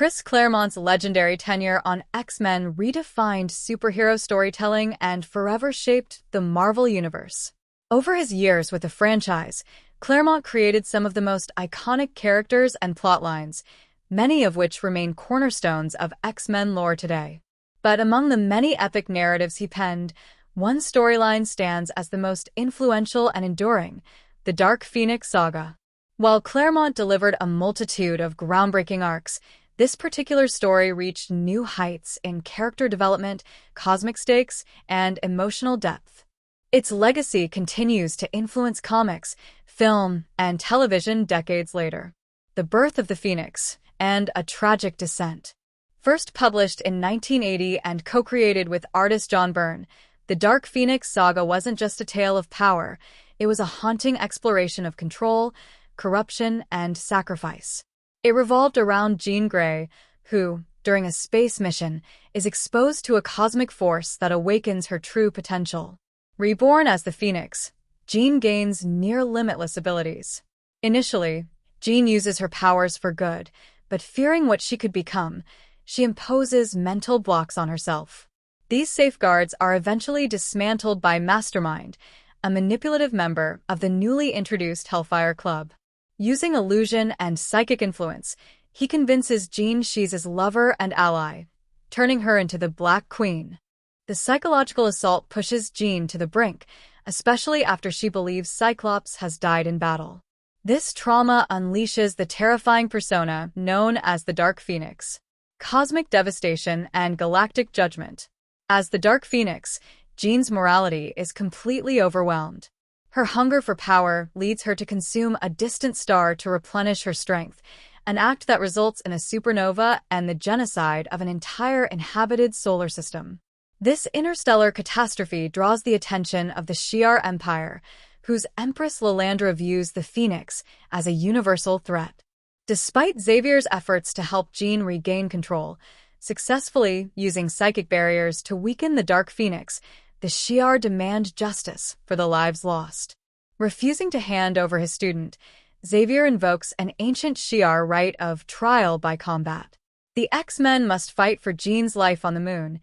Chris Claremont's legendary tenure on X-Men redefined superhero storytelling and forever shaped the Marvel Universe. Over his years with the franchise, Claremont created some of the most iconic characters and plotlines, many of which remain cornerstones of X-Men lore today. But among the many epic narratives he penned, one storyline stands as the most influential and enduring: the Dark Phoenix Saga. While Claremont delivered a multitude of groundbreaking arcs, this particular story reached new heights in character development, cosmic stakes, and emotional depth. Its legacy continues to influence comics, film, and television decades later. The Birth of the Phoenix and A Tragic Descent. First published in 1980 and co-created with artist John Byrne, The Dark Phoenix Saga wasn't just a tale of power, it was a haunting exploration of control, corruption, and sacrifice. It revolved around Jean Grey, who, during a space mission, is exposed to a cosmic force that awakens her true potential. Reborn as the Phoenix, Jean gains near-limitless abilities. Initially, Jean uses her powers for good, but fearing what she could become, she imposes mental blocks on herself. These safeguards are eventually dismantled by Mastermind, a manipulative member of the newly introduced Hellfire Club. Using illusion and psychic influence, he convinces Jean she's his lover and ally, turning her into the Black Queen. The psychological assault pushes Jean to the brink, especially after she believes Cyclops has died in battle. This trauma unleashes the terrifying persona known as the Dark Phoenix. Cosmic devastation and galactic judgment. As the Dark Phoenix, Jean's morality is completely overwhelmed. Her hunger for power leads her to consume a distant star to replenish her strength, an act that results in a supernova and the genocide of an entire inhabited solar system. This interstellar catastrophe draws the attention of the Shi'ar Empire, whose Empress Lilandra views the Phoenix as a universal threat. Despite Xavier's efforts to help Jean regain control, successfully using psychic barriers to weaken the Dark Phoenix, the Shi'ar demand justice for the lives lost. Refusing to hand over his student, Xavier invokes an ancient Shi'ar rite of trial by combat. The X-Men must fight for Jean's life on the moon,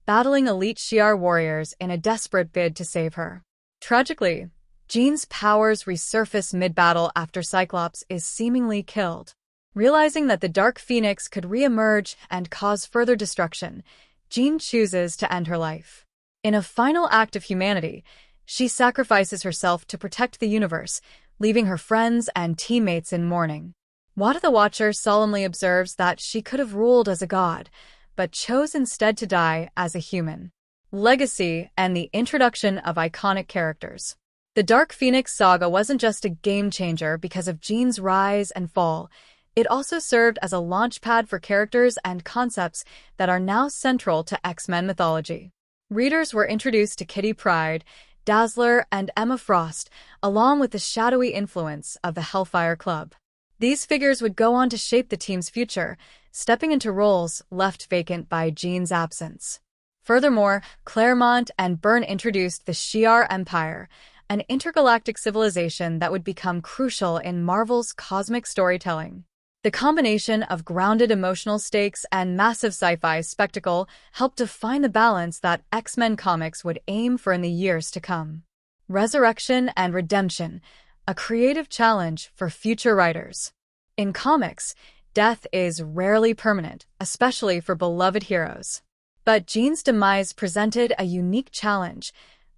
battling elite Shi'ar warriors in a desperate bid to save her. Tragically, Jean's powers resurface mid-battle after Cyclops is seemingly killed. Realizing that the Dark Phoenix could re-emerge and cause further destruction, Jean chooses to end her life. In a final act of humanity, she sacrifices herself to protect the universe, leaving her friends and teammates in mourning. Wada the Watcher solemnly observes that she could have ruled as a god, but chose instead to die as a human. Legacy and the introduction of iconic characters. The Dark Phoenix Saga wasn't just a game-changer because of Jean's rise and fall. It also served as a launchpad for characters and concepts that are now central to X-Men mythology. Readers were introduced to Kitty Pryde, Dazzler, and Emma Frost, along with the shadowy influence of the Hellfire Club. These figures would go on to shape the team's future, stepping into roles left vacant by Jean's absence. Furthermore, Claremont and Byrne introduced the Shi'ar Empire, an intergalactic civilization that would become crucial in Marvel's cosmic storytelling. The combination of grounded emotional stakes and massive sci-fi spectacle helped define the balance that X-Men comics would aim for in the years to come. Resurrection and redemption, a creative challenge for future writers. In comics, death is rarely permanent, especially for beloved heroes. But Jean's demise presented a unique challenge: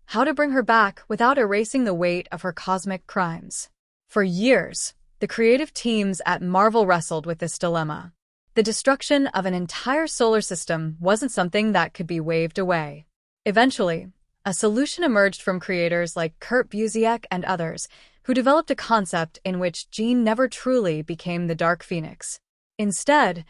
how to bring her back without erasing the weight of her cosmic crimes. For years, the creative teams at Marvel wrestled with this dilemma. The destruction of an entire solar system wasn't something that could be waved away. Eventually, a solution emerged from creators like Kurt Busiek and others, who developed a concept in which Jean never truly became the Dark Phoenix. Instead,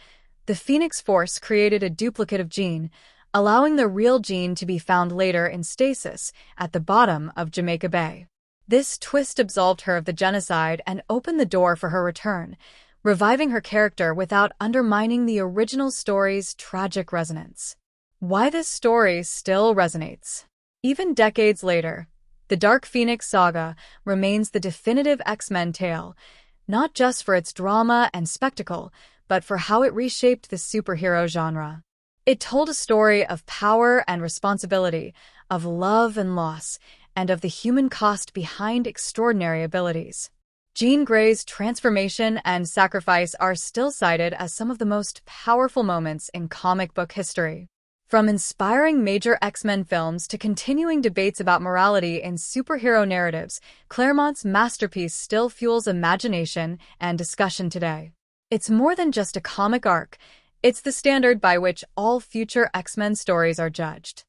the Phoenix Force created a duplicate of Jean, allowing the real Jean to be found later in stasis at the bottom of Jamaica Bay. This twist absolved her of the genocide and opened the door for her return, reviving her character without undermining the original story's tragic resonance. Why this story still resonates. Even decades later, the Dark Phoenix Saga remains the definitive X-Men tale, not just for its drama and spectacle, but for how it reshaped the superhero genre. It told a story of power and responsibility, of love and loss, and of the human cost behind extraordinary abilities. Jean Grey's transformation and sacrifice are still cited as some of the most powerful moments in comic book history. From inspiring major X-Men films to continuing debates about morality in superhero narratives, Claremont's masterpiece still fuels imagination and discussion today. It's more than just a comic arc, it's the standard by which all future X-Men stories are judged.